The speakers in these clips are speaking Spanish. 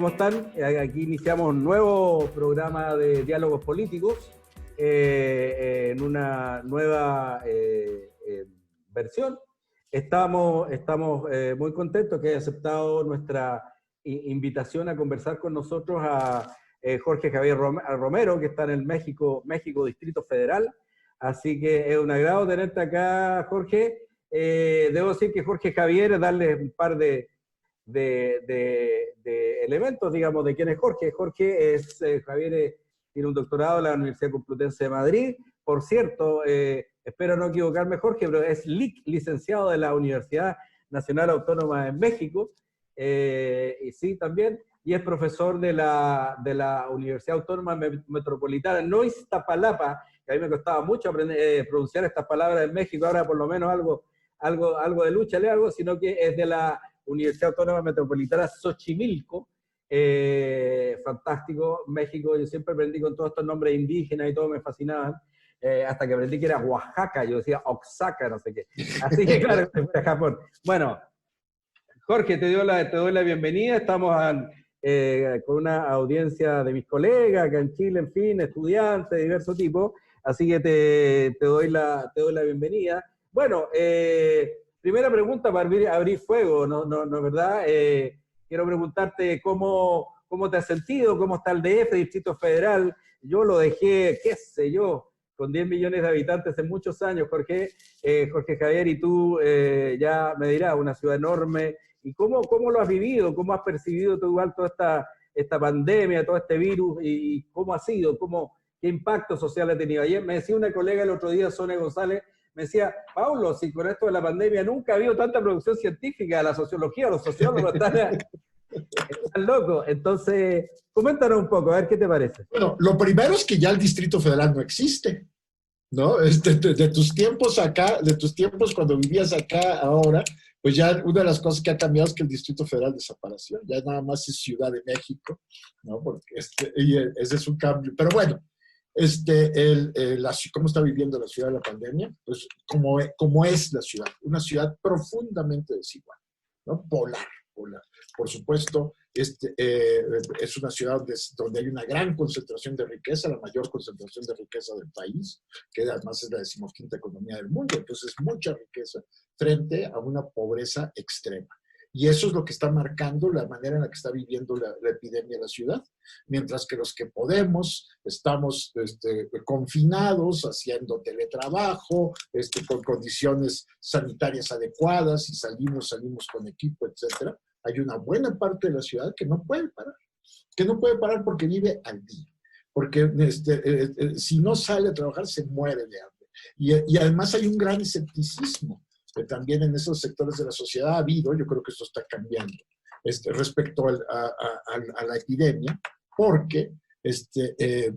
¿cómo están? Aquí iniciamos un nuevo programa de diálogos políticos en una nueva versión. Estamos muy contentos que haya aceptado nuestra invitación a conversar con nosotros a Jorge Javier Romero, que está en el México Distrito Federal. Así que es un agrado tenerte acá, Jorge. Debo decir que Jorge Javier, darle un par de elementos, digamos, de quién es Jorge. Javier tiene un doctorado en la Universidad Complutense de Madrid. Por cierto, espero no equivocarme, Jorge, pero es licenciado de la Universidad Nacional Autónoma de México, y sí, también, y es profesor de la Universidad Autónoma Metropolitana, no Iztapalapa, que a mí me costaba mucho aprender, pronunciar estas palabras en México, ahora por lo menos algo de lucha le hago, sino que es de la Universidad Autónoma Metropolitana Xochimilco, fantástico, México. Yo siempre aprendí con todos estos nombres indígenas y todo, me fascinaban, hasta que aprendí que era Oaxaca, yo decía Oaxaca, no sé qué. Así que claro, se fue a Japón. Bueno, Jorge, te doy la bienvenida. Estamos con una audiencia de mis colegas acá en Chile, en fin, estudiantes de diversos tipos, así que te doy la bienvenida. Bueno, primera pregunta para abrir fuego, ¿no, verdad? Quiero preguntarte cómo te has sentido, cómo está el DF, Distrito Federal. Yo lo dejé, qué sé yo, con 10 millones de habitantes hace muchos años, Jorge Javier, y tú ya me dirás, una ciudad enorme. ¿Y cómo lo has vivido? ¿Cómo has percibido tú igual toda esta pandemia, todo este virus? ¿Y cómo ha sido? ¿Qué impacto social ha tenido? Ayer me decía una colega el otro día, Sonia González, me decía, Paulo, si con esto de la pandemia nunca ha habido tanta producción científica, la sociología, los sociólogos están locos. Entonces, coméntanos un poco, a ver qué te parece. Bueno, lo primero es que ya el Distrito Federal no existe, ¿no? De tus tiempos acá, de tus tiempos cuando vivías acá ahora, pues ya una de las cosas que ha cambiado es que el Distrito Federal desapareció, ya nada más es Ciudad de México, ¿no? Porque y ese es un cambio. Pero bueno, ¿cómo está viviendo la ciudad de la pandemia? Pues como es la ciudad, una ciudad profundamente desigual, ¿no? Polar. Por supuesto, es una ciudad donde hay una gran concentración de riqueza, la mayor concentración de riqueza del país, que además es la 15ª economía del mundo, entonces mucha riqueza frente a una pobreza extrema. Y eso es lo que está marcando la manera en la que está viviendo la epidemia en la ciudad. Mientras que los que podemos estamos confinados, haciendo teletrabajo, con condiciones sanitarias adecuadas, y salimos con equipo, etcétera. Hay una buena parte de la ciudad que no puede parar porque vive al día. Porque si no sale a trabajar se muere de hambre. Y además hay un gran escepticismo también en esos sectores de la sociedad ha habido, yo creo que esto está cambiando, respecto a la epidemia, porque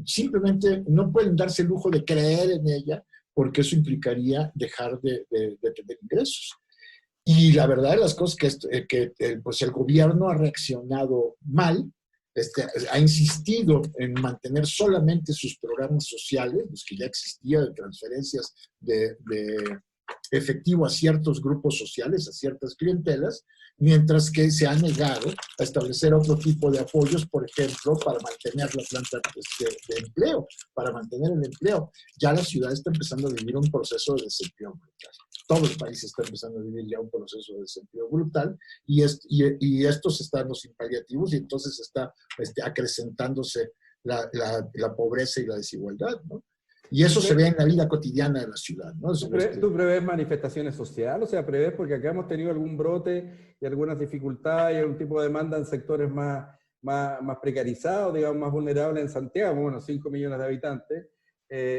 simplemente no pueden darse el lujo de creer en ella, porque eso implicaría dejar de tener ingresos. Y la verdad de las cosas es que pues el gobierno ha reaccionado mal, ha insistido en mantener solamente sus programas sociales, los que ya existían de transferencias de efectivo a ciertos grupos sociales, a ciertas clientelas, mientras que se ha negado a establecer otro tipo de apoyos, por ejemplo, para mantener la planta de empleo, para mantener el empleo. Ya la ciudad está empezando a vivir un proceso de desempleo brutal. Todo el país está empezando a vivir ya un proceso de desempleo brutal, y estos están los paliativos, y entonces está acrecentándose la pobreza y la desigualdad, ¿no? Y eso se ve en la vida cotidiana de la ciudad, ¿no? ¿Tú prevés manifestaciones sociales? O sea, prevés, porque acá hemos tenido algún brote y algunas dificultades y algún tipo de demanda en sectores más precarizados, digamos, más vulnerables en Santiago, bueno, 5 millones de habitantes,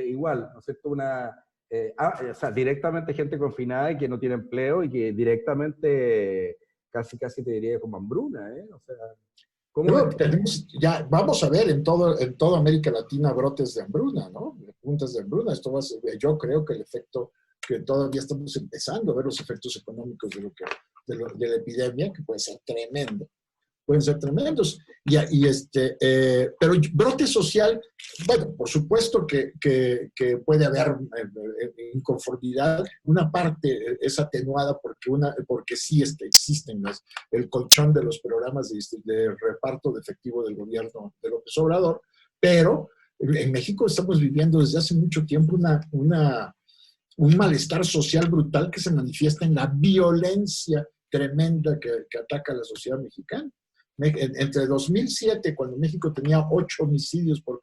igual, ¿no es cierto? O sea, directamente gente confinada y que no tiene empleo y que directamente casi te diría como hambruna, ¿eh? O sea, ¿cómo? Ya vamos a ver en toda América Latina brotes de hambruna, ¿no? Puntas de hambruna. Esto va a ser, yo creo que el efecto, que todavía estamos empezando a ver los efectos económicos de la epidemia, que puede ser tremendo. pueden ser tremendos. Pero brote social, bueno, por supuesto que puede haber inconformidad. Una parte es atenuada porque sí existen el colchón de los programas de reparto de efectivo del gobierno de López Obrador, pero en México estamos viviendo desde hace mucho tiempo un malestar social brutal que se manifiesta en la violencia tremenda que ataca a la sociedad mexicana. Entre 2007, cuando México tenía 8 homicidios por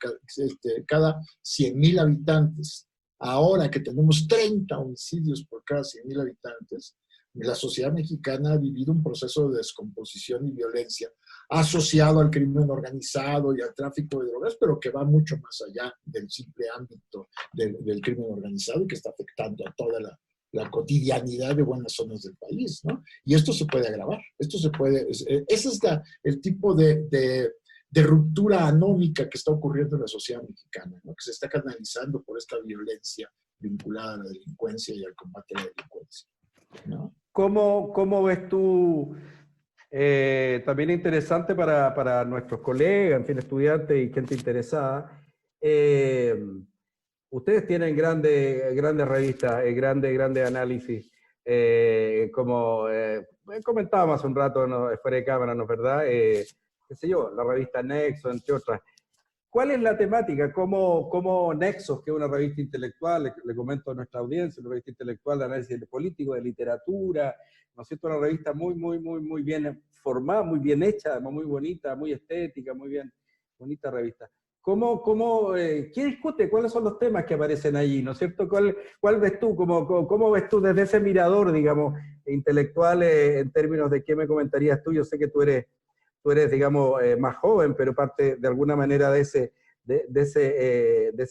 cada 100,000 habitantes, ahora que tenemos 30 homicidios por cada 100,000 habitantes, la sociedad mexicana ha vivido un proceso de descomposición y violencia asociado al crimen organizado y al tráfico de drogas, pero que va mucho más allá del simple ámbito del crimen organizado y que está afectando a toda la cotidianidad de buenas zonas del país, ¿no? Y esto se puede agravar. Ese es el tipo de ruptura anómica que está ocurriendo en la sociedad mexicana, ¿no? Que se está canalizando por esta violencia vinculada a la delincuencia y al combate a la delincuencia, ¿no? ¿Cómo ves tú, también interesante para nuestros colegas, en fin, estudiantes y gente interesada, ustedes tienen grandes revistas, grandes análisis, como comentábamos hace un rato, ¿no?, fuera de cámara, ¿no es verdad? Qué sé yo, la revista Nexo, entre otras. ¿Cuál es la temática? ¿Cómo Nexos, que es una revista intelectual, le comento a nuestra audiencia, una revista intelectual de análisis político, de literatura, ¿no es cierto? Una revista muy bien formada, muy bien hecha, además muy bonita, muy estética, muy bien, bonita revista. ¿Qué discute? ¿Cuáles son los temas que aparecen allí? ¿No es cierto? ¿Cuál ves tú? ¿Cómo ves tú desde ese mirador, digamos, intelectual, en términos de qué me comentarías tú? Yo sé que tú eres, digamos, más joven, pero parte de alguna manera de ese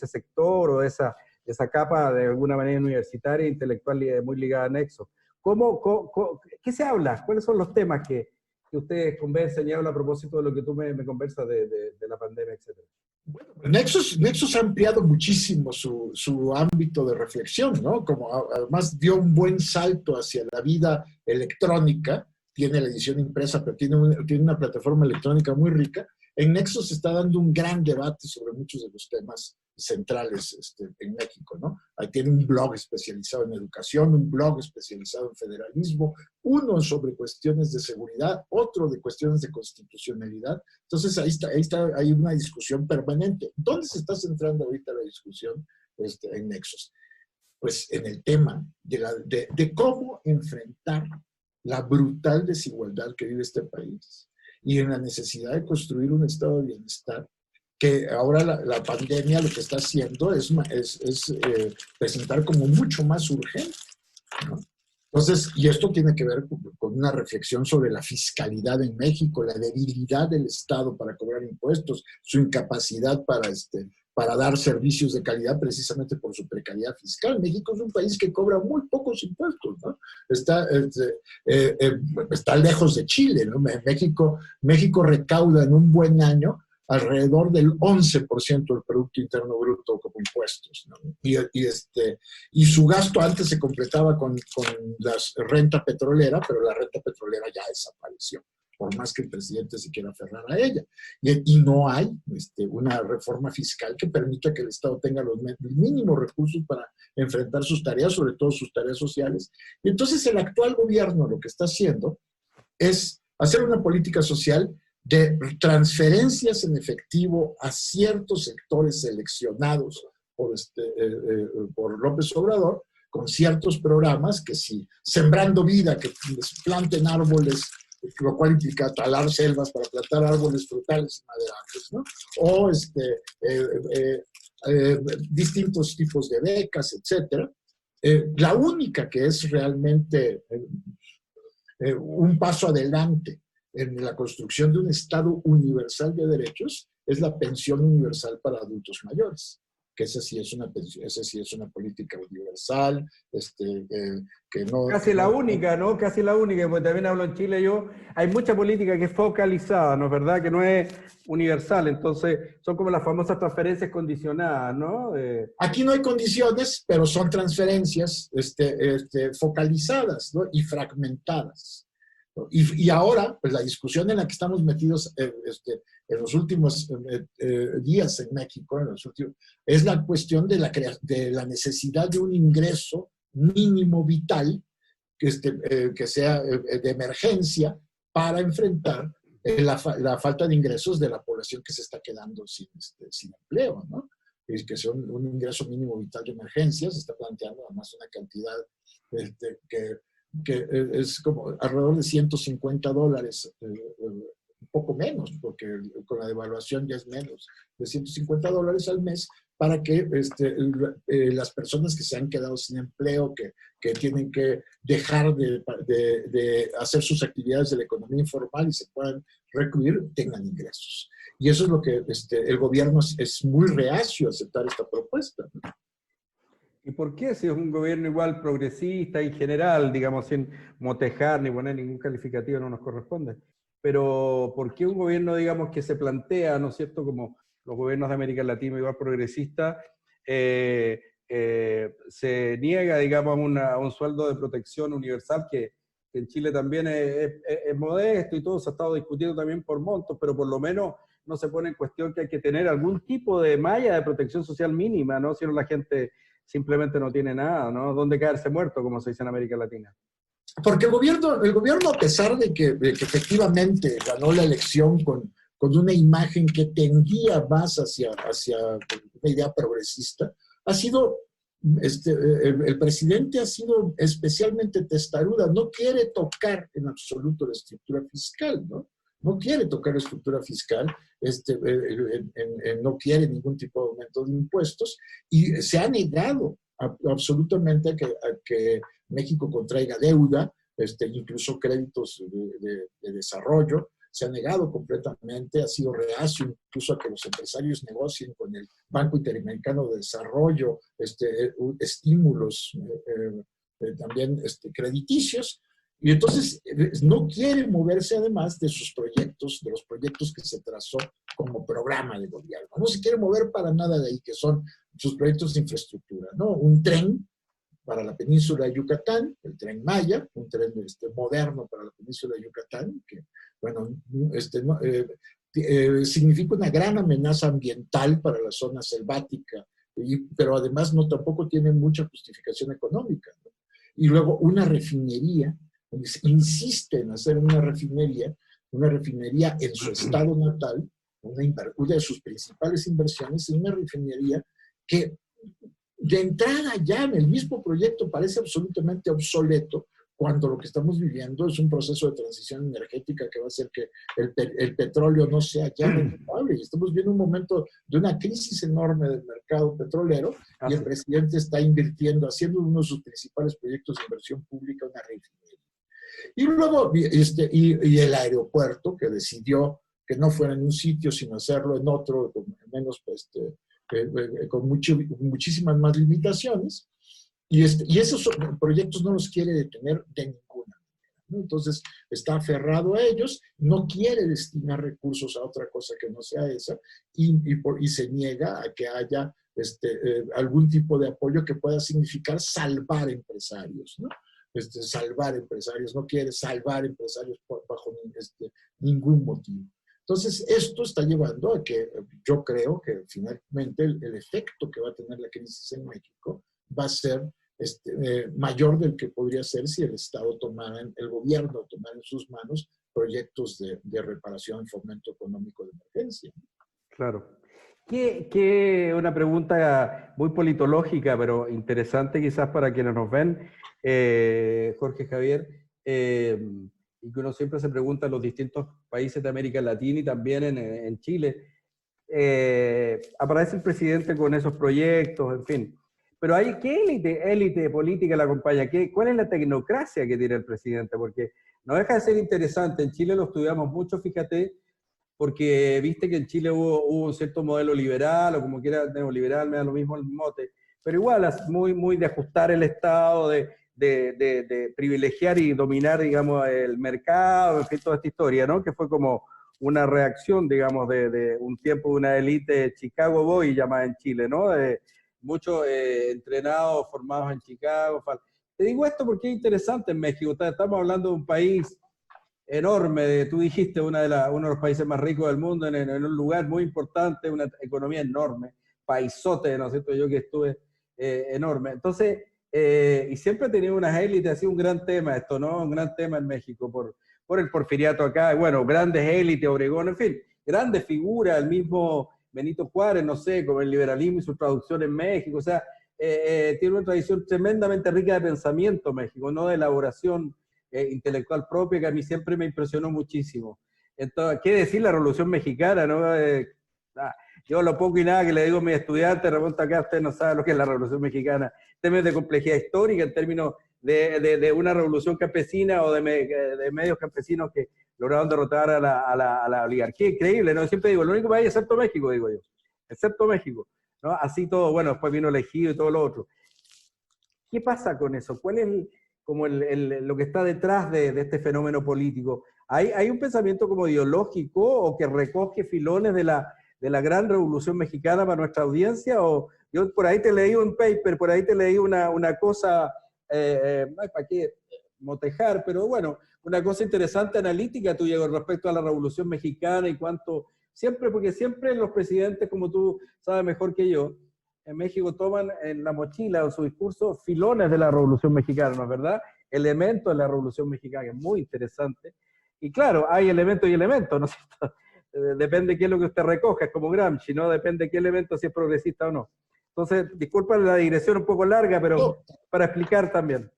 sector o de esa capa de alguna manera universitaria, intelectual, muy ligada a Nexo. ¿Qué se habla? ¿Cuáles son los temas que ustedes conversan y hablan a propósito de lo que tú me conversas de la pandemia, etcétera? Bueno, Nexos ha ampliado muchísimo su ámbito de reflexión, ¿no? Como además dio un buen salto hacia la vida electrónica, tiene la edición impresa, pero tiene una plataforma electrónica muy rica. En Nexos se está dando un gran debate sobre muchos de los temas centrales en México, ¿no? Ahí tiene un blog especializado en educación, un blog especializado en federalismo, uno sobre cuestiones de seguridad, otro de cuestiones de constitucionalidad. Entonces hay una discusión permanente. ¿Dónde se está centrando ahorita la discusión en Nexos? Pues en el tema de cómo enfrentar la brutal desigualdad que vive este país y en la necesidad de construir un estado de bienestar que ahora la pandemia lo que está haciendo es presentar como mucho más urgente, ¿no? Entonces, y esto tiene que ver con una reflexión sobre la fiscalidad en México, la debilidad del Estado para cobrar impuestos, su incapacidad para dar servicios de calidad precisamente por su precariedad fiscal. México es un país que cobra muy pocos impuestos, ¿no? Está lejos de Chile, ¿no? México recauda en un buen año alrededor del 11% del Producto Interno Bruto como impuestos, ¿no? Y su gasto antes se completaba con la renta petrolera, pero la renta petrolera ya desapareció, por más que el presidente se quiera aferrar a ella. Y no hay una reforma fiscal que permita que el Estado tenga los mínimos recursos para enfrentar sus tareas, sobre todo sus tareas sociales. Y entonces el actual gobierno lo que está haciendo es hacer una política social de transferencias en efectivo a ciertos sectores seleccionados por López Obrador, con ciertos programas que si Sembrando Vida, que les planten árboles, lo cual implica talar selvas para plantar árboles frutales y maderables, ¿no? O distintos tipos de becas, etcétera. La única que es realmente un paso adelante en la construcción de un Estado universal de derechos es la pensión universal para adultos mayores, que esa sí es una política universal, que no... Casi la única, ¿no? Casi la única, porque también hablo en Chile yo, hay mucha política que es focalizada, ¿no es verdad? Que no es universal, entonces son como las famosas transferencias condicionadas, ¿no? Aquí no hay condiciones, pero son transferencias focalizadas, ¿no? Y fragmentadas. ¿no? Y ahora, pues la discusión en la que estamos metidos en los últimos días en México, es la cuestión de la necesidad de un ingreso mínimo vital que sea de emergencia para enfrentar la falta de ingresos de la población que se está quedando sin empleo, ¿no? Y que sea un ingreso mínimo vital de emergencia, se está planteando además una cantidad que es como alrededor de $150, un poco menos, porque con la devaluación ya es menos, de $150 al mes, para que las personas que se han quedado sin empleo, que tienen que dejar de hacer sus actividades de la economía informal y se puedan recluir, tengan ingresos. Y eso es lo que el gobierno es muy reacio a aceptar esta propuesta, ¿no? ¿Y por qué? Si es un gobierno igual progresista en general, digamos, sin motejar ni poner ningún calificativo, no nos corresponde. Pero ¿por qué un gobierno, digamos, que se plantea, ¿no es cierto?, como los gobiernos de América Latina igual progresista, se niega, digamos, a un sueldo de protección universal que en Chile también es modesto y todo se ha estado discutiendo también por montos, pero por lo menos no se pone en cuestión que hay que tener algún tipo de malla de protección social mínima, ¿no? Si no, la gente simplemente no tiene nada, ¿no? ¿Dónde caerse muerto, como se dice en América Latina? Porque el gobierno, a pesar de que efectivamente ganó la elección con una imagen que tendía más hacia una idea progresista, ha sido, el presidente ha sido especialmente testaruda, no quiere tocar en absoluto la estructura fiscal, ¿no? No quiere tocar la estructura fiscal, no quiere ningún tipo de aumento de impuestos y se ha negado absolutamente a que México contraiga deuda, incluso créditos de desarrollo. Se ha negado completamente, ha sido reacio incluso a que los empresarios negocien con el Banco Interamericano de Desarrollo estímulos también crediticios. Y entonces no quiere moverse además de sus proyectos, de los proyectos que se trazó como programa de gobierno. No se quiere mover para nada de ahí, que son sus proyectos de infraestructura, ¿no? Un tren para la península de Yucatán, el Tren Maya, un tren moderno para la península de Yucatán, que, bueno, significa una gran amenaza ambiental para la zona selvática, pero además tampoco tiene mucha justificación económica, ¿no? Y luego una refinería, insiste en hacer una refinería en su estado natal, una de sus principales inversiones es una refinería que de entrada ya en el mismo proyecto parece absolutamente obsoleto, cuando lo que estamos viviendo es un proceso de transición energética que va a hacer que el petróleo no sea ya renovable. Y estamos viendo un momento de una crisis enorme del mercado petrolero y el presidente está invirtiendo, haciendo uno de sus principales proyectos de inversión pública, una refinería. Y luego y el aeropuerto, que decidió que no fuera en un sitio, sino hacerlo en otro, con menos con muchísimas más limitaciones, y esos proyectos no los quiere detener de ninguna manera, ¿no? Entonces está aferrado a ellos, no quiere destinar recursos a otra cosa que no sea esa, y se niega a que haya algún tipo de apoyo que pueda significar salvar empresarios, ¿no? Salvar empresarios, no quiere salvar empresarios bajo ningún motivo. Entonces, esto está llevando a que yo creo que finalmente el efecto que va a tener la crisis en México va a ser mayor del que podría ser si el Estado el gobierno tomara en sus manos proyectos de reparación y fomento económico de emergencia. Claro. Una pregunta muy politológica, pero interesante quizás para quienes nos ven, Jorge Javier, y que uno siempre se pregunta en los distintos países de América Latina y también en Chile. Aparece el presidente con esos proyectos, en fin. Pero ¿qué élite política la acompaña? ¿Cuál es la tecnocracia que tiene el presidente? Porque no deja de ser interesante. En Chile lo estudiamos mucho, fíjate, porque viste que en Chile hubo un cierto modelo liberal, o como quiera, neoliberal, me da lo mismo el mote, pero igual muy de ajustar el Estado, de privilegiar y dominar, digamos, el mercado, en fin, toda esta historia, ¿no? Que fue como una reacción, digamos, de un tiempo de una élite Chicago Boy llamada en Chile, ¿no? Muchos entrenados, formados en Chicago. Te digo esto porque es interesante en México. Estamos hablando de un país enorme, tú dijiste, uno de los países más ricos del mundo, en un lugar muy importante, una economía enorme, paisote, ¿no es cierto? Yo que estuve enorme. Entonces, y siempre he tenido unas élites, ha sido un gran tema esto, ¿no? Un gran tema en México por el porfiriato acá, bueno, grandes élites, Obregón, en fin, grandes figuras, el mismo Benito Juárez, no sé, como el liberalismo y su traducción en México, o sea, tiene una tradición tremendamente rica de pensamiento México, no de elaboración intelectual propia, que a mí siempre me impresionó muchísimo. Entonces, ¿qué decir la Revolución Mexicana? ¿No? Yo lo poco y nada que le digo a mis estudiantes, remonta acá, usted no sabe lo que es la Revolución Mexicana, en términos de complejidad histórica, en términos de una revolución campesina o de medios campesinos que lograron derrotar a la oligarquía. Increíble, ¿no? Siempre digo, el único país excepto México, digo yo, excepto México, ¿no? Así todo, bueno, después vino elegido y todo lo otro. ¿Qué pasa con eso? ¿Cuál es como lo que está detrás de este fenómeno político? ¿Hay un pensamiento como ideológico o que recoge filones de la gran revolución mexicana para nuestra audiencia? O yo por ahí te leí un paper, por ahí te leí una cosa, no hay para qué motejar, pero bueno, una cosa interesante analítica tuya con respecto a la revolución mexicana y cuánto, siempre, porque siempre los presidentes, como tú sabes mejor que yo, en México toman en la mochila o su discurso filones de la Revolución Mexicana, ¿no es verdad? Elementos de la Revolución Mexicana, que es muy interesante. Y claro, hay elementos y elementos, ¿no es cierto? Depende de qué es lo que usted recoja, es como Gramsci, ¿no? Depende de qué elemento, si es progresista o no. Entonces, disculpa la digresión un poco larga, pero No, para explicar también.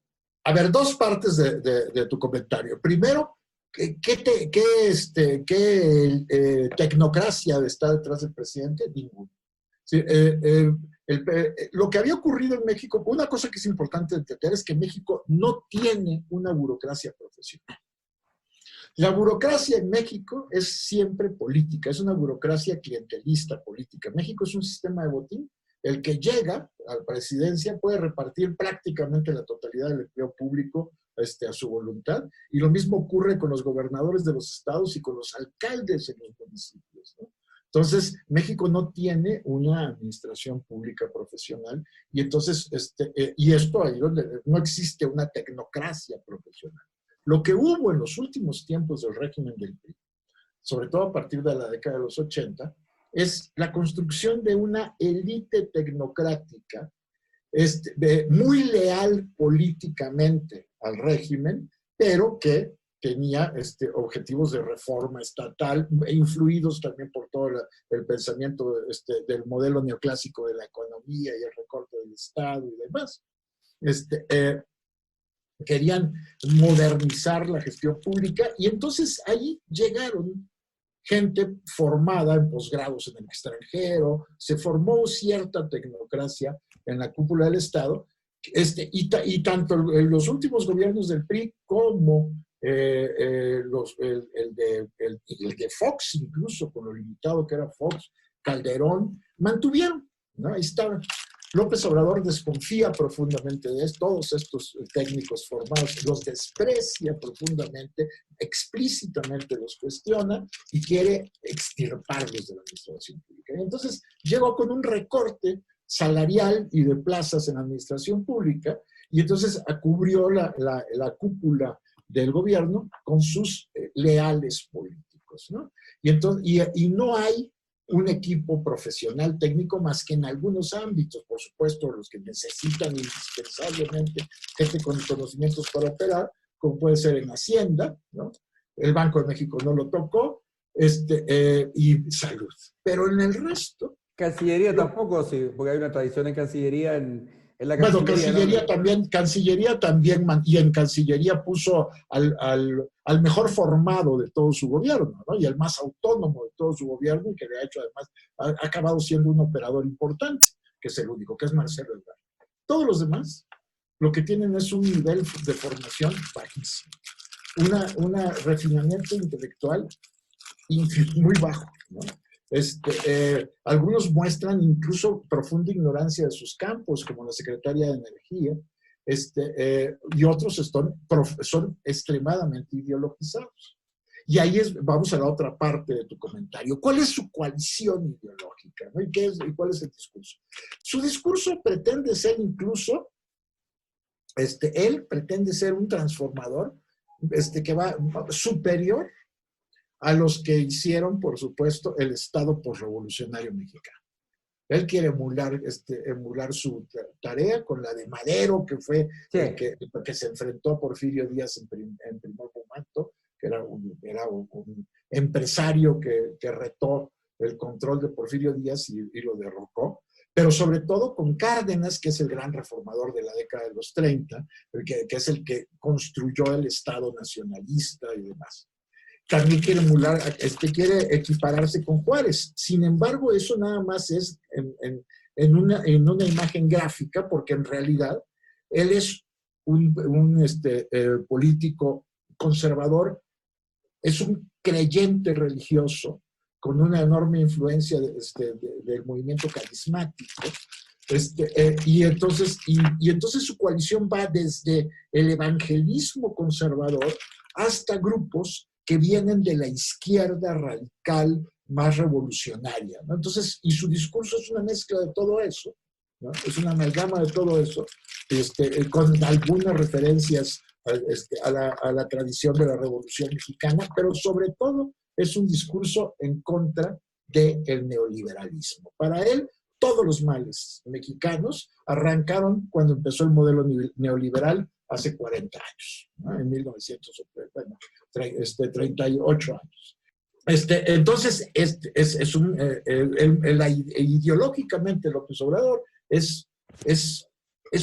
a ver, dos partes de tu comentario. Primero, ¿qué tecnocracia está detrás del presidente? Ninguna. Sí, lo que había ocurrido en México, una cosa que es importante entender es que México no tiene una burocracia profesional. La burocracia en México es siempre política, es una burocracia clientelista política. México es un sistema de botín. El que llega a la presidencia puede repartir prácticamente la totalidad del empleo público a su voluntad, y lo mismo ocurre con los gobernadores de los estados y con los alcaldes en los municipios, ¿no? Entonces, México no tiene una administración pública profesional, y entonces, y esto ahí donde no existe una tecnocracia profesional. Lo que hubo en los últimos tiempos del régimen del PRI, sobre todo a partir de la década de los 80, es la construcción de una élite tecnocrática muy leal políticamente al régimen, pero que tenía objetivos de reforma estatal, influidos también por todo el pensamiento del modelo neoclásico de la economía y el recorte del Estado y demás. Querían modernizar la gestión pública, y entonces ahí llegaron gente formada en posgrados en el extranjero, se formó cierta tecnocracia en la cúpula del Estado, y tanto en los últimos gobiernos del PRI como el de Fox, incluso con lo limitado que era Fox, Calderón, mantuvieron, ¿no? Ahí estaban. López Obrador desconfía profundamente de todos estos técnicos formados, los desprecia profundamente, explícitamente los cuestiona y quiere extirparlos de la administración pública. Y entonces llegó con un recorte salarial y de plazas en la administración pública, y entonces cubrió la cúpula del gobierno con sus leales políticos, ¿no? Y, entonces, y no hay un equipo profesional técnico más que en algunos ámbitos, por supuesto, los que necesitan indispensablemente gente con conocimientos para operar, como puede ser en Hacienda, ¿no? El Banco de México no lo tocó, y salud. Pero en el resto... Cancillería tampoco, sí, porque hay una tradición en Cancillería, en la Bueno, Cancillería, ¿no? Cancillería también, y en Cancillería puso al mejor formado de todo su gobierno, ¿no? Y el más autónomo de todo su gobierno, y que de hecho además ha acabado siendo un operador importante, que es el único, que es Marcelo Ebrard. Todos los demás lo que tienen es un nivel de formación bajísimo, un refinamiento intelectual muy bajo, ¿no? Algunos muestran incluso profunda ignorancia de sus campos, como la secretaria de Energía, y otros son extremadamente ideologizados. Y ahí vamos a la otra parte de tu comentario. ¿Cuál es su coalición ideológica, ¿no? ¿Y cuál es el discurso? Su discurso pretende ser incluso, él pretende ser un transformador que va superior a los que hicieron, por supuesto, el Estado posrevolucionario mexicano. Él quiere emular su tarea con la de Madero, que fue Sí. el que se enfrentó a Porfirio Díaz en primer momento, que era un empresario que retó el control de Porfirio Díaz y lo derrocó, pero sobre todo con Cárdenas, que es el gran reformador de la década de los 30, que es el que construyó el Estado nacionalista y demás. También quiere quiere equipararse con Juárez. Sin embargo, eso nada más es en una imagen gráfica, porque en realidad él es un político conservador, es un creyente religioso con una enorme influencia del movimiento carismático. Y entonces su coalición va desde el evangelismo conservador hasta grupos que vienen de la izquierda radical más revolucionaria, ¿no? Entonces, y su discurso es una mezcla de todo eso, ¿no? Es una amalgama de todo eso, con algunas referencias a la tradición de la Revolución Mexicana, pero sobre todo es un discurso en contra del neoliberalismo. Para él, todos los males mexicanos arrancaron cuando empezó el modelo neoliberal hace 40 años, ¿no? En 1938 años. Entonces, ideológicamente López Obrador es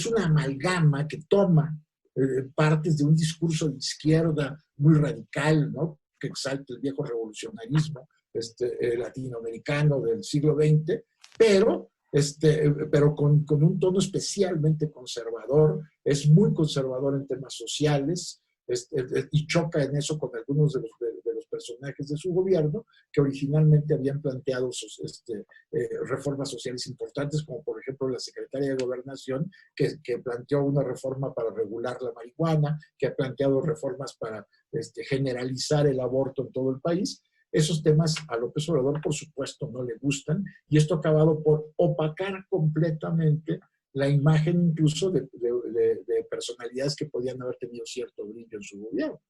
una amalgama que toma partes de un discurso de izquierda muy radical, ¿no? Que exalta el viejo revolucionarismo latinoamericano del siglo XX, pero con un tono especialmente conservador, es muy conservador en temas sociales, y choca en eso con algunos de los personajes de su gobierno, que originalmente habían planteado reformas sociales importantes, como por ejemplo la secretaria de Gobernación, que planteó una reforma para regular la marihuana, que ha planteado reformas para generalizar el aborto en todo el país. Esos temas a López Obrador, por supuesto, no le gustan, y esto ha acabado por opacar completamente la imagen incluso de personalidades que podían haber tenido cierto brillo en su gobierno.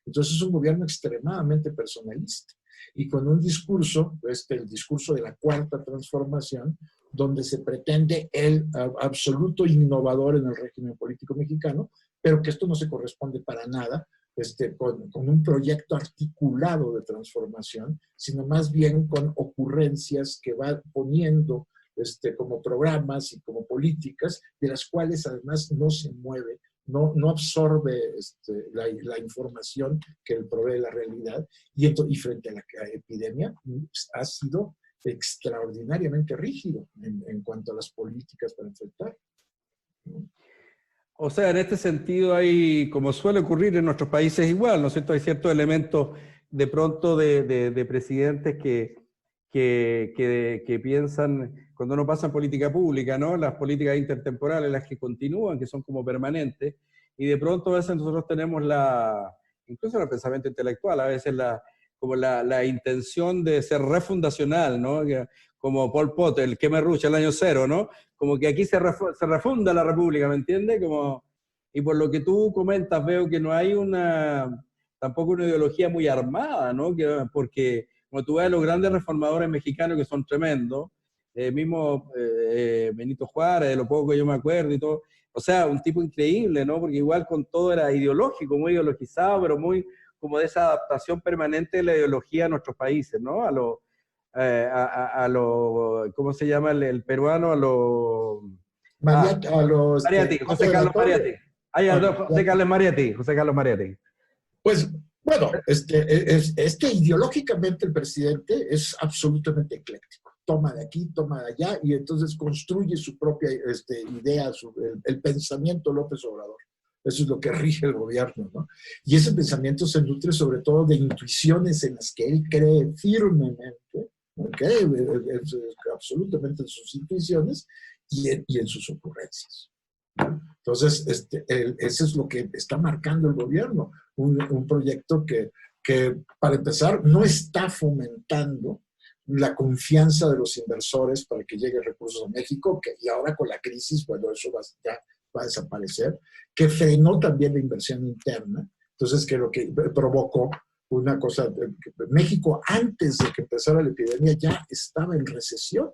Entonces es un gobierno extremadamente personalista y con un discurso, el discurso de la cuarta transformación, donde se pretende el absoluto innovador en el régimen político mexicano, pero que esto no se corresponde para nada con un proyecto articulado de transformación, sino más bien con ocurrencias que va poniendo como programas y como políticas, de las cuales además no se mueve, no absorbe la información que le provee la realidad, y frente a la epidemia ha sido extraordinariamente rígido en cuanto a las políticas para enfrentar. O sea, en este sentido hay, como suele ocurrir en nuestros países igual, ¿no es cierto? Hay ciertos elementos de pronto de presidentes que piensan, cuando uno pasa en política pública, ¿no? Las políticas intertemporales, las que continúan, que son como permanentes, y de pronto a veces nosotros tenemos incluso en el pensamiento intelectual, a veces como la intención de ser refundacional, ¿no? Como Pol Pot, el Khmer Rouge, el año cero, ¿no? Como que aquí se refunda la República, ¿me entiendes? Y por lo que tú comentas, veo que no hay tampoco una ideología muy armada, ¿no? Porque como tú ves, los grandes reformadores mexicanos que son tremendos, mismo Benito Juárez, de lo poco que yo me acuerdo y todo, o sea, un tipo increíble, ¿no? Porque igual con todo era ideológico, muy ideologizado, pero muy como de esa adaptación permanente de la ideología a nuestros países, ¿no? ¿Cómo se llama el peruano? Mariatti, José Carlos Mariatti. José Carlos Mariatti, José Carlos Mariatti. Pues, bueno, ideológicamente el presidente es absolutamente ecléctico. Toma de aquí, toma de allá, y entonces construye su propia idea, el pensamiento López Obrador. Eso es lo que rige el gobierno, ¿no? Y ese pensamiento se nutre sobre todo de intuiciones en las que él cree firmemente, cree absolutamente en sus intuiciones y en sus ocurrencias. Entonces, eso es lo que está marcando el gobierno, un proyecto que, para empezar, no está fomentando la confianza de los inversores para que lleguen recursos a México, y ahora con la crisis, bueno, eso ya va a desaparecer, que frenó también la inversión interna, Entonces, que lo que provocó una cosa, México antes de que empezara la epidemia ya estaba en recesión.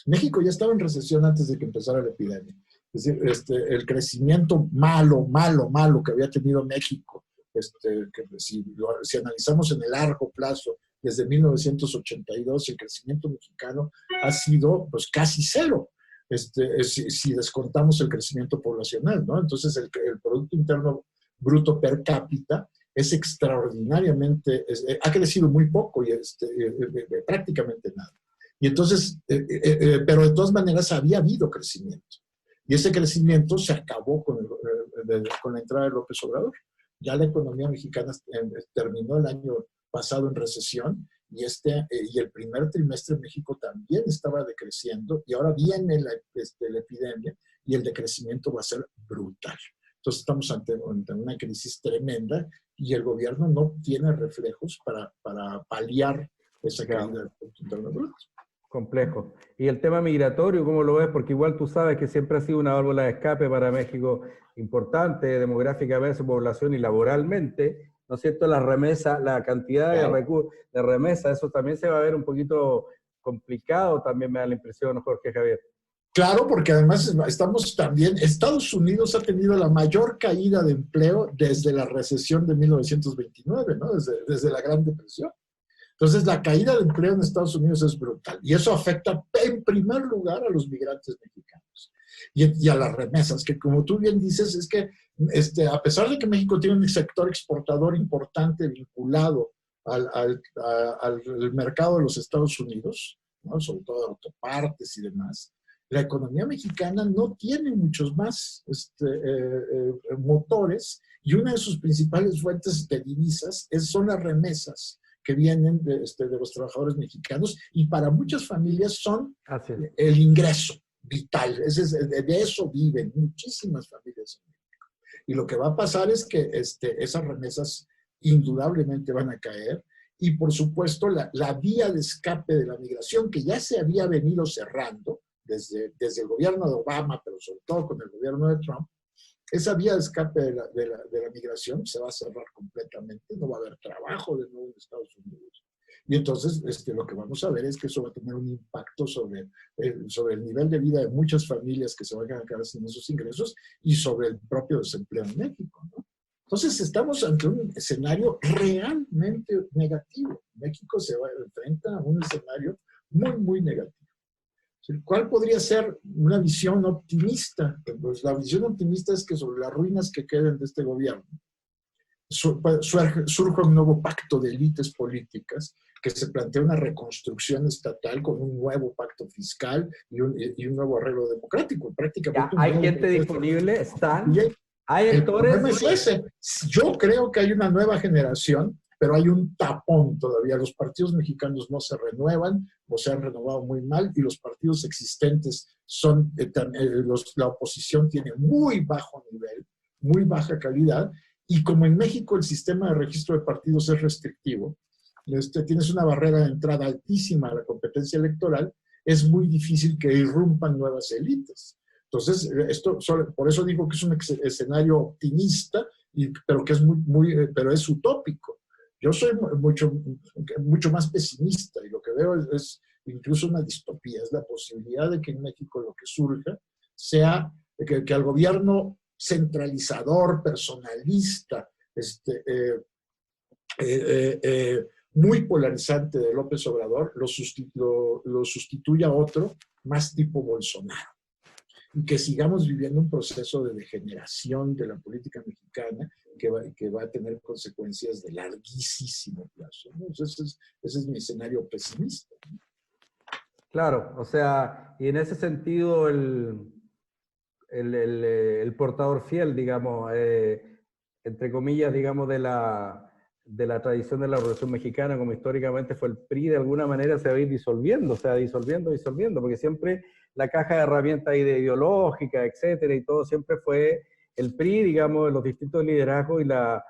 México ya estaba en recesión antes de que empezara la epidemia. Es decir, el crecimiento malo que había tenido México, que si analizamos en el largo plazo, desde 1982, el crecimiento mexicano ha sido pues casi cero, si descontamos el crecimiento poblacional, ¿no? Entonces, el Producto Interno Bruto per cápita es extraordinariamente, ha crecido muy poco y prácticamente nada. Y entonces, pero de todas maneras había habido crecimiento. Y ese crecimiento se acabó con la entrada de López Obrador. Ya la economía mexicana terminó el año pasado en recesión y el primer trimestre en México también estaba decreciendo y ahora viene la epidemia y el decrecimiento va a ser brutal. Entonces estamos ante una crisis tremenda y el gobierno no tiene reflejos para paliar esa caída del Producto Interno Bruto. Complejo. Y el tema migratorio, ¿cómo lo ves? Porque igual tú sabes que siempre ha sido una válvula de escape para México importante, demográficamente, su población y laboralmente, ¿no es cierto? Las remesas, la cantidad de remesas, eso también se va a ver un poquito complicado, también me da la impresión, Jorge Javier. Claro, porque además estamos también, Estados Unidos ha tenido la mayor caída de empleo desde la recesión de 1929, ¿no? Desde la Gran Depresión. Entonces, la caída de empleo en Estados Unidos es brutal. Y eso afecta en primer lugar a los migrantes mexicanos y a las remesas, que como tú bien dices, es que a pesar de que México tiene un sector exportador importante vinculado al mercado de los Estados Unidos, ¿no? Sobre todo de autopartes y demás, la economía mexicana no tiene muchos más motores y una de sus principales fuentes de divisas son las remesas que vienen de los trabajadores mexicanos y para muchas familias son el ingreso vital. De eso viven muchísimas familias en México. Y lo que va a pasar es que esas remesas indudablemente van a caer y por supuesto la vía de escape de la migración que ya se había venido cerrando desde el gobierno de Obama, pero sobre todo con el gobierno de Trump, esa vía de escape de la migración se va a cerrar completamente, no va a haber trabajo de nuevo en Estados Unidos. Y entonces lo que vamos a ver es que eso va a tener un impacto sobre el nivel de vida de muchas familias que se van a quedar sin esos ingresos y sobre el propio desempleo en México, ¿no? Entonces estamos ante un escenario realmente negativo. México se enfrenta a un escenario muy, muy negativo. ¿Cuál podría ser una visión optimista? Pues la visión optimista es que sobre las ruinas que queden de este gobierno surja un nuevo pacto de élites políticas, que se plantea una reconstrucción estatal con un nuevo pacto fiscal y un nuevo arreglo democrático. Prácticamente ya, hay gente disponible, están. Hay el actores. problema es ese. Yo creo que hay una nueva generación, pero hay un tapón todavía. Los partidos mexicanos no se renuevan o se han renovado muy mal y los partidos existentes son, la oposición tiene muy bajo nivel, muy baja calidad y como en México el sistema de registro de partidos es restrictivo, tienes una barrera de entrada altísima a la competencia electoral, es muy difícil que irrumpan nuevas élites. Entonces, por eso digo que es un escenario optimista, pero que es pero es utópico. Yo soy mucho más pesimista y lo que veo es incluso una distopía, es la posibilidad de que en México lo que surja sea que al gobierno centralizador, personalista, muy polarizante de López Obrador, lo sustituya otro más tipo Bolsonaro. Y que sigamos viviendo un proceso de degeneración de la política mexicana que va a tener consecuencias de larguísimo plazo, ¿no? Entonces, ese es mi escenario pesimista, ¿no? Claro, o sea, y en ese sentido el portador fiel, digamos, entre comillas, digamos, de la tradición de la Revolución Mexicana, como históricamente fue el PRI, de alguna manera se va a ir disolviendo, o sea, disolviendo, porque siempre la caja de herramientas ideológicas, etcétera, y todo siempre fue el PRI, digamos, los distintos liderazgos y la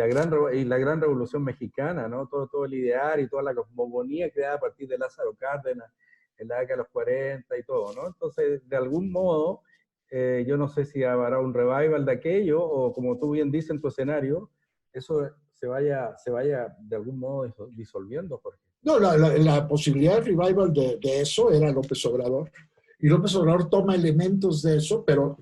gran Revolución Mexicana, ¿no? Todo el ideario y toda la cosmogonía creada a partir de Lázaro Cárdenas en la década de los 40 y todo, ¿no? Entonces, de algún modo, yo no sé si habrá un revival de aquello, o como tú bien dices en tu escenario, eso se vaya de algún modo disolviendo, Jorge. No, la posibilidad de revival de eso era López Obrador. Y López Obrador toma elementos de eso, pero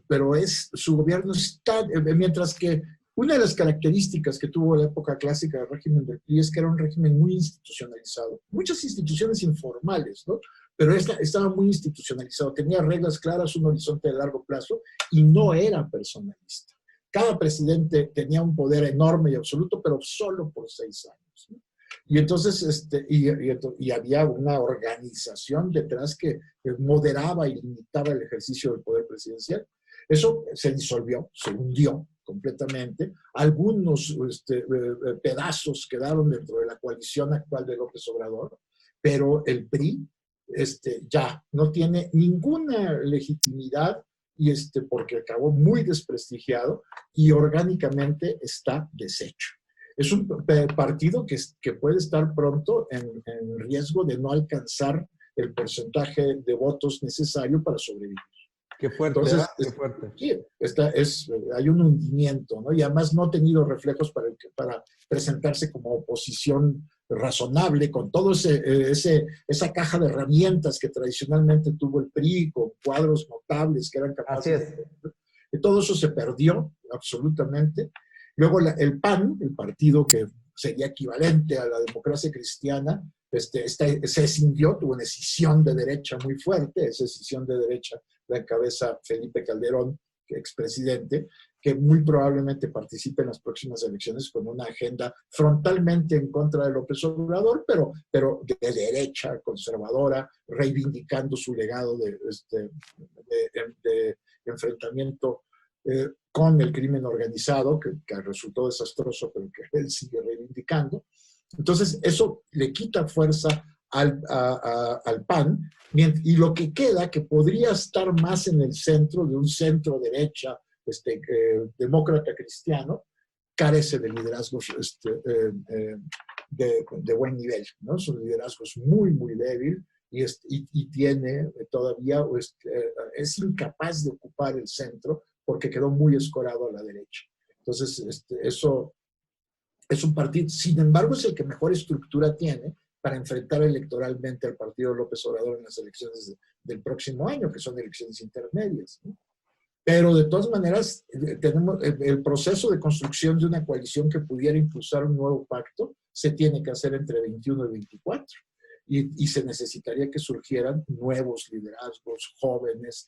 su gobierno está, mientras que una de las características que tuvo la época clásica del régimen del PRI es que era un régimen muy institucionalizado. Muchas instituciones informales, ¿no? Pero estaba muy institucionalizado, tenía reglas claras, un horizonte de largo plazo y no era personalista. Cada presidente tenía un poder enorme y absoluto, pero solo por 6 años, ¿no? Y entonces, y había una organización detrás que moderaba y limitaba el ejercicio del poder presidencial. Eso se disolvió, se hundió completamente. Algunos pedazos quedaron dentro de la coalición actual de López Obrador, pero el PRI ya no tiene ninguna legitimidad porque acabó muy desprestigiado y orgánicamente está deshecho. Es un partido que puede estar pronto en riesgo de no alcanzar el porcentaje de votos necesario para sobrevivir. Qué fuerte, entonces, qué fuerte. Sí, hay un hundimiento, ¿no? Y además no ha tenido reflejos para presentarse como oposición razonable, con todo esa caja de herramientas que tradicionalmente tuvo el PRI, con cuadros notables que eran capaces de todo eso se perdió absolutamente. Luego el PAN, el partido que sería equivalente a la democracia cristiana, se escindió, tuvo una escisión de derecha muy fuerte. Esa escisión de derecha la encabeza Felipe Calderón, expresidente, que muy probablemente participe en las próximas elecciones con una agenda frontalmente en contra de López Obrador, pero de derecha, conservadora, reivindicando su legado de enfrentamiento con el crimen organizado, que resultó desastroso, pero que él sigue reivindicando. Entonces, eso le quita fuerza al PAN, y lo que queda, que podría estar más en el centro, de un centro derecha, demócrata cristiano, carece de liderazgos de buen nivel, ¿no? Son liderazgos muy, muy débil, y tiene todavía, es incapaz de ocupar el centro porque quedó muy escorado a la derecha. Entonces, eso es un partido, sin embargo, es el que mejor estructura tiene para enfrentar electoralmente al partido López Obrador en las elecciones del próximo año, que son elecciones intermedias, ¿no? Pero de todas maneras, tenemos el proceso de construcción de una coalición que pudiera impulsar un nuevo pacto, se tiene que hacer entre 21 y 24. Y se necesitaría que surgieran nuevos liderazgos, jóvenes,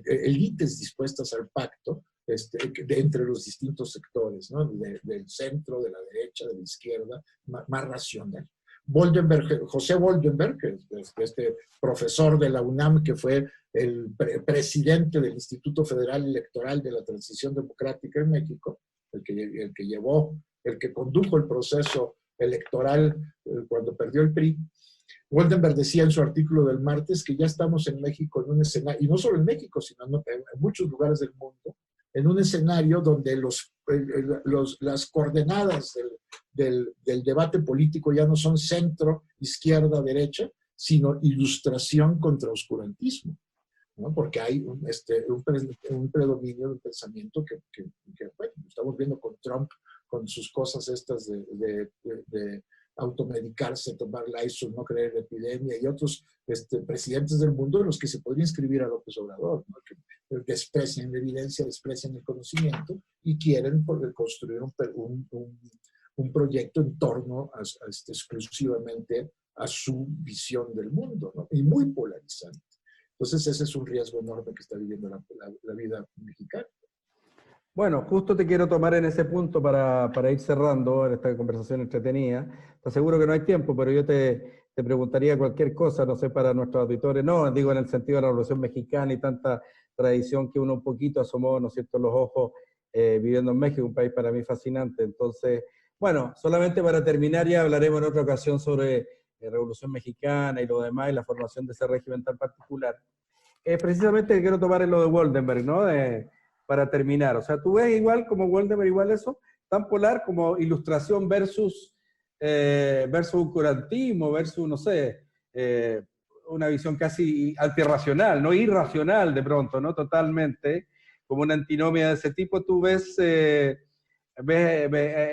élites dispuestas al pacto entre los distintos sectores, ¿no? Del centro, de la derecha, de la izquierda, más racional. José Boldenberg, que es este profesor de la UNAM, que fue el presidente del Instituto Federal Electoral de la Transición Democrática en México, el que condujo el proceso electoral cuando perdió el PRI. Boldenberg decía en su artículo del martes que ya estamos en México en un escenario, y no solo en México, sino en muchos lugares del mundo, en un escenario donde las coordenadas del debate político ya no son centro, izquierda, derecha, sino ilustración contra oscurantismo, ¿no? Porque hay un predominio del pensamiento que bueno, estamos viendo con Trump, con sus cosas estas de automedicarse, tomar Lysol, no creer en la epidemia, y otros presidentes del mundo en los que se podría inscribir a López Obrador, ¿no? Que desprecian la evidencia, desprecian el conocimiento y quieren construir un proyecto en torno exclusivamente a su visión del mundo, ¿no? Y muy polarizante. Entonces ese es un riesgo enorme que está viviendo la vida mexicana. Bueno, justo te quiero tomar en ese punto para ir cerrando en esta conversación entretenida. Te aseguro que no hay tiempo, pero yo te preguntaría cualquier cosa, no sé, para nuestros auditores. No, digo en el sentido de la Revolución Mexicana y tanta tradición que uno un poquito asomó, ¿no es cierto?, los ojos viviendo en México, un país para mí fascinante. Entonces, bueno, solamente para terminar, ya hablaremos en otra ocasión sobre la Revolución Mexicana y lo demás, y la formación de ese régimen tan particular. Precisamente quiero tomar en lo de Boldenberg, ¿no? Para terminar. O sea, tú ves igual como Boldenberg, igual eso, tan polar como ilustración versus oscurantismo, versus, no sé, una visión casi antirracional, no irracional de pronto, ¿no? Totalmente, como una antinomia de ese tipo. ¿Tú ves,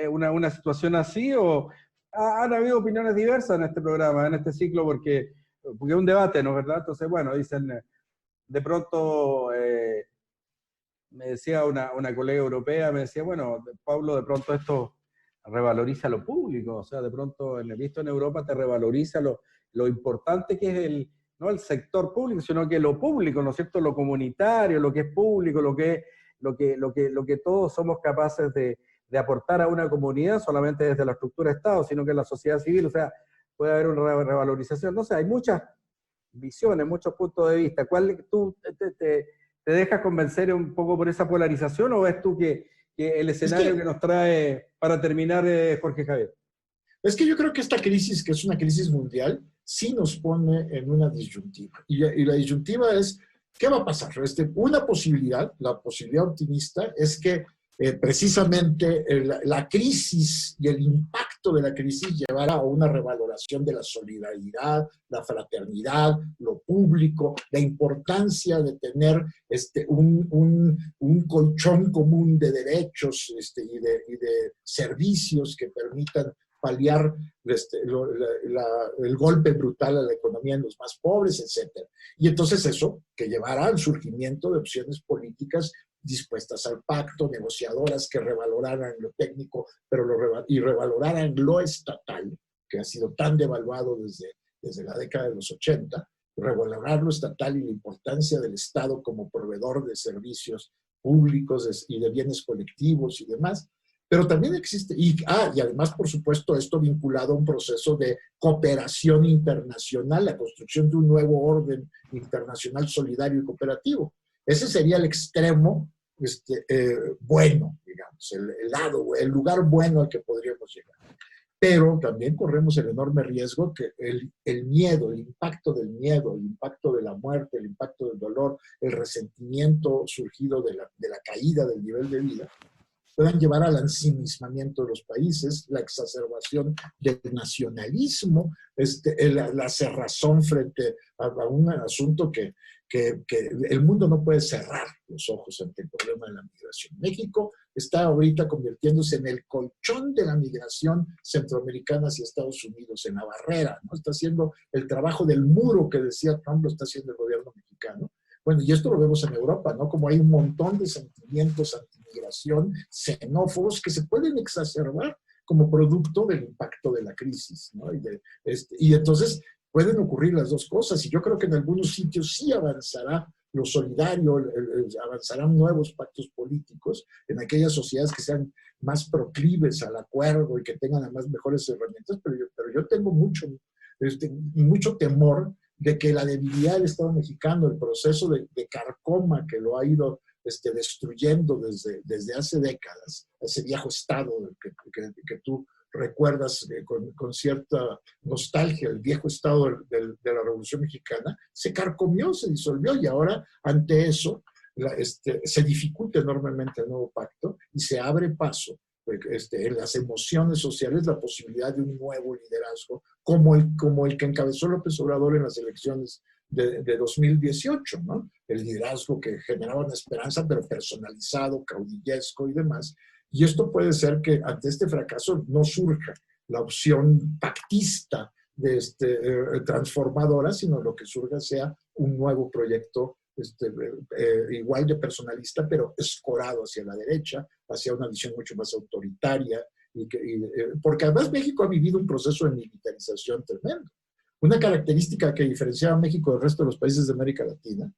una situación así o han habido opiniones diversas en este programa, en este ciclo, porque es un debate, ¿no es verdad? Entonces, bueno, dicen, de pronto, me decía una colega europea, me decía, bueno, Pablo, de pronto esto revaloriza lo público, o sea, de pronto, visto en Europa, te revaloriza lo importante que es no el sector público, sino que lo público, ¿no es cierto? Lo comunitario, lo que es público, lo que todos somos capaces de aportar a una comunidad, solamente desde la estructura de Estado, sino que en la sociedad civil, o sea, puede haber una revalorización. No sé, hay muchas visiones, muchos puntos de vista. ¿Cuál tú te dejas convencer un poco por esa polarización o ves tú que el escenario que nos trae para terminar, Jorge Javier? Es que yo creo que esta crisis, que es una crisis mundial, sí nos pone en una disyuntiva. Y la disyuntiva es, ¿qué va a pasar? Una posibilidad, la posibilidad optimista, es que precisamente la crisis y el impacto de la crisis llevará a una revaloración de la solidaridad, la fraternidad, lo público, la importancia de tener un colchón común de derechos y de servicios que permitan paliar el golpe brutal a la economía en los más pobres, etc. Y entonces eso que llevará al surgimiento de opciones políticas dispuestas al pacto, negociadoras que revaloraran lo técnico y revaloraran lo estatal, que ha sido tan devaluado desde la década de los 80, revalorar lo estatal y la importancia del Estado como proveedor de servicios públicos y de bienes colectivos y demás. Pero también existe, y además, por supuesto, esto vinculado a un proceso de cooperación internacional, la construcción de un nuevo orden internacional solidario y cooperativo. Ese sería el extremo bueno, digamos, el lugar bueno al que podríamos llegar. Pero también corremos el enorme riesgo que el miedo, el impacto del miedo, el impacto de la muerte, el impacto del dolor, el resentimiento surgido de la caída del nivel de vida, puedan llevar al ensimismamiento de los países, la exacerbación del nacionalismo, la cerrazón frente a un asunto que el mundo no puede cerrar los ojos ante el problema de la migración. México está ahorita convirtiéndose en el colchón de la migración centroamericana hacia Estados Unidos, en la barrera, ¿no? Está haciendo el trabajo del muro que decía Trump, lo está haciendo el gobierno mexicano. Bueno, y esto lo vemos en Europa, ¿no? Como hay un montón de sentimientos antimigración, xenófobos, que se pueden exacerbar como producto del impacto de la crisis, ¿no? Y entonces pueden ocurrir las dos cosas, y yo creo que en algunos sitios sí avanzará lo solidario, avanzarán nuevos pactos políticos en aquellas sociedades que sean más proclives al acuerdo y que tengan además mejores herramientas, pero yo tengo mucho temor de que la debilidad del Estado mexicano, el proceso de carcoma que lo ha ido destruyendo desde hace décadas, ese viejo Estado que tú recuerdas con cierta nostalgia, el viejo Estado de la Revolución Mexicana, se carcomió, se disolvió, y ahora ante eso se dificulta enormemente el nuevo pacto y se abre paso en las emociones sociales la posibilidad de un nuevo liderazgo como el que encabezó López Obrador en las elecciones de 2018, ¿no? El liderazgo que generaba una esperanza, pero personalizado, caudillesco y demás. Y esto puede ser que ante este fracaso no surja la opción pactista transformadora, sino lo que surja sea un nuevo proyecto igual de personalista, pero escorado hacia la derecha, hacia una visión mucho más autoritaria, porque además México ha vivido un proceso de militarización tremendo. Una característica que diferenciaba a México del resto de los países de América Latina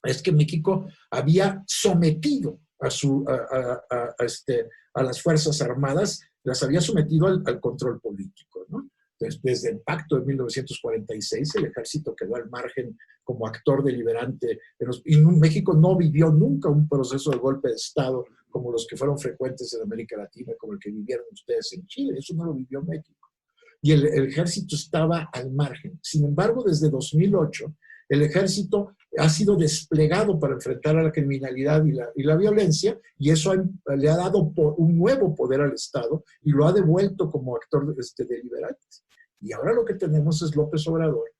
es que México había sometido a las Fuerzas Armadas, las había sometido al control político, ¿no? Desde el pacto de 1946, el ejército quedó al margen como actor deliberante. Y México no vivió nunca un proceso de golpe de Estado como los que fueron frecuentes en América Latina, como el que vivieron ustedes en Chile. Eso no lo vivió México. Y el ejército estaba al margen. Sin embargo, desde 2008, el ejército ha sido desplegado para enfrentar a la criminalidad y la violencia, y eso le ha dado un nuevo poder al Estado y lo ha devuelto como actor deliberante. Y ahora lo que tenemos es López Obrador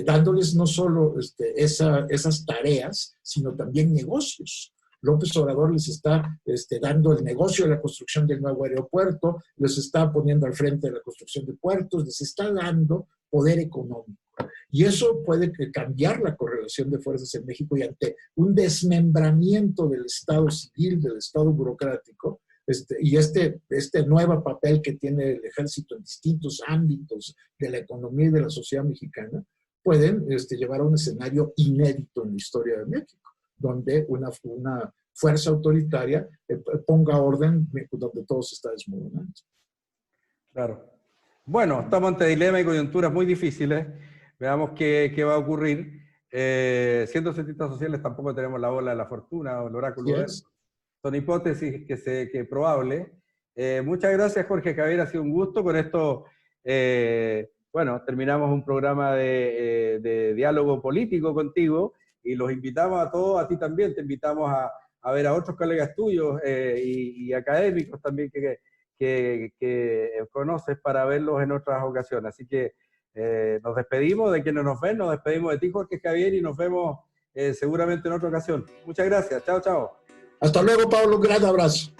dándoles no solo esas tareas, sino también negocios. López Obrador les está dando el negocio de la construcción del nuevo aeropuerto, les está poniendo al frente de la construcción de puertos, les está dando poder económico. Y eso puede cambiar la correlación de fuerzas en México, y ante un desmembramiento del Estado civil, del Estado burocrático, y este nuevo papel que tiene el ejército en distintos ámbitos de la economía y de la sociedad mexicana, pueden llevar a un escenario inédito en la historia de México, donde una fuerza autoritaria ponga orden donde todo se está desmoronando. Claro. Bueno, estamos ante dilemas y coyunturas muy difíciles. Veamos qué va a ocurrir. Siendo cientistas sociales tampoco tenemos la bola de la fortuna o el oráculo de él. Son hipótesis que probables. Muchas gracias, Jorge Javier, ha sido un gusto. Con esto, bueno, terminamos un programa de diálogo político contigo, y los invitamos a todos, a ti también, te invitamos a ver a otros colegas tuyos y académicos también que conoces, para verlos en otras ocasiones. Así que nos despedimos de quienes nos ven, nos despedimos de ti, Jorge Javier, y nos vemos seguramente en otra ocasión. Muchas gracias, chao, chao. Hasta luego, Pablo, un gran abrazo.